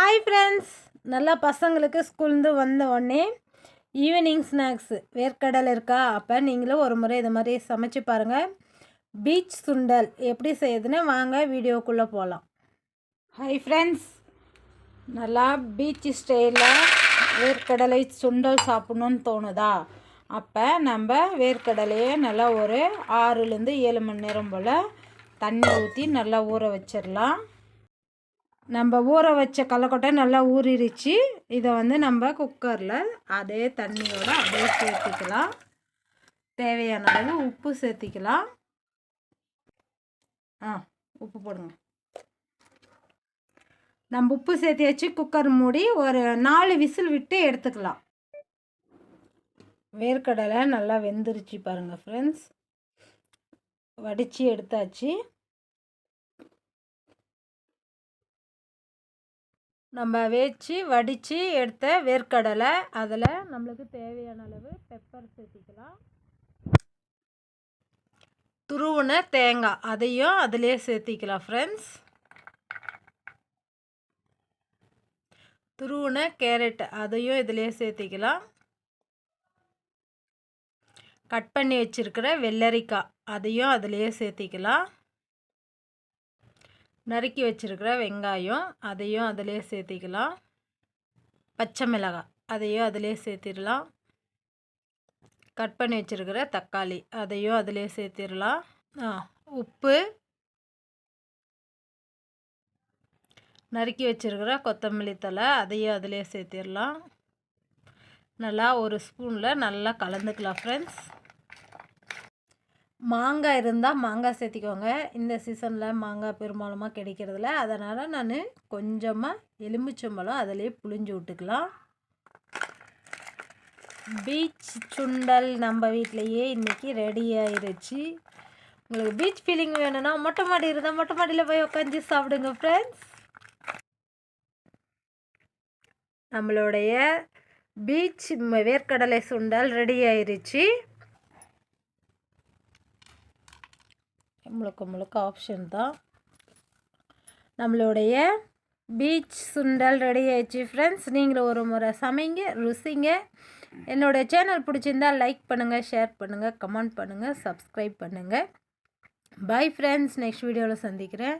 Hi friends, நல்லா பசங்களுக்கு ஸ்கூல்லேருந்து வந்த உடனே ஈவினிங் ஸ்நாக்ஸு வேர்க்கடலை இருக்கா, அப்போ நீங்களும் ஒரு முறை இது மாதிரி சமைச்சு பாருங்கள். பீச் சுண்டல் எப்படி செய்யுதுன்னு வாங்க வீடியோக்குள்ளே போகலாம். ஹாய் ஃப்ரெண்ட்ஸ், நல்லா பீச் ஸ்டைலில் வேர்க்கடலை சுண்டல் சாப்பிட்ணுன்னு தோணுதா? அப்போ நம்ம வேர்க்கடலையை நல்லா ஒரு 6லேருந்து 7 மணி நேரம் போல் தண்ணி ஊற்றி நல்லா ஊற வச்சிடலாம். நம்ம ஊற வச்ச கடலக்கொட்டை நல்லா ஊறிடுச்சு. இதை நம்ம குக்கரில் அதே தண்ணியோடு அப்படியே சேர்த்திக்கலாம். தேவையான அளவு உப்பு சேர்த்திக்கலாம். உப்பு போடுங்க. நம்ம உப்பு சேர்த்தி வச்சு குக்கர் மூடி ஒரு 4 விசில் விட்டு எடுத்துக்கலாம். வேர்க்கடலை நல்லா வெந்துருச்சு பாருங்கள் ஃப்ரெண்ட்ஸ். வடித்து எடுத்தாச்சு. நம்ம வடித்து எடுத்த வேர்க்கடலை, அதில் நம்மளுக்கு தேவையான அளவு பெப்பர் சேர்த்திக்கலாம். துருவின தேங்காய் அதையும் அதிலே சேர்த்திக்கலாம் ஃப்ரெண்ட்ஸ். துருவின கேரட் அதையும் இதிலே சேர்த்திக்கலாம். கட் பண்ணி வச்சுருக்கிற வெள்ளரிக்காய் அதையும் அதிலே சேர்த்திக்கலாம். நறுக்கி வச்சுருக்கிற வெங்காயம் அதையும் அதிலே சேர்த்திக்கலாம். பச்சை மிளகாய் அதையும் அதிலே சேர்த்திடலாம். கட் பண்ணி வச்சுருக்கிற தக்காளி அதையும் அதிலே சேர்த்திடலாம். உப்பு, நறுக்கி வச்சுருக்கிற கொத்தமல்லி தழை அதையும் அதிலே சேர்த்திடலாம். நல்லா ஒரு ஸ்பூனில் நல்லா கலந்துக்கலாம் ஃப்ரெண்ட்ஸ். மாங்காய் இருந்தால் மாங்காய் சேர்த்திக்கோங்க. இந்த சீசனில் மாங்காய் பெரும்பாலுமாக கிடைக்கிறதில்ல, அதனால் நான் கொஞ்சமாக எலுமிச்சம்பழம் அதிலே புழிஞ்சு விட்டுக்கலாம். பீச் சுண்டல் நம்ம வீட்டிலையே இன்றைக்கி ரெடி ஆயிடுச்சு. உங்களுக்கு பீச் ஃபீலிங் வேணும்னா மொட்டை மாடி இருந்தால் மொட்டை மாடியில் போய் உட்காந்து சாப்பிடுங்க ஃப்ரெண்ட்ஸ். நம்மளுடைய பீச் வேர்க்கடலை சுண்டல் ரெடி ஆயிடுச்சு. முழுக்க ஆப்ஷன் தான். நம்மளுடைய பீச் சுண்டல் ரெடி ஆயிடுச்சு ஃப்ரெண்ட்ஸ். நீங்களும் ஒரு முறை சமைங்க, ருசிங்க. என்னோடய சேனல் பிடிச்சிருந்தால் லைக் பண்ணுங்கள், ஷேர் பண்ணுங்கள், கமெண்ட் பண்ணுங்கள், சப்ஸ்கிரைப் பண்ணுங்கள். பை ஃப்ரெண்ட்ஸ், நெக்ஸ்ட் வீடியோவில் சந்திக்கிறேன்.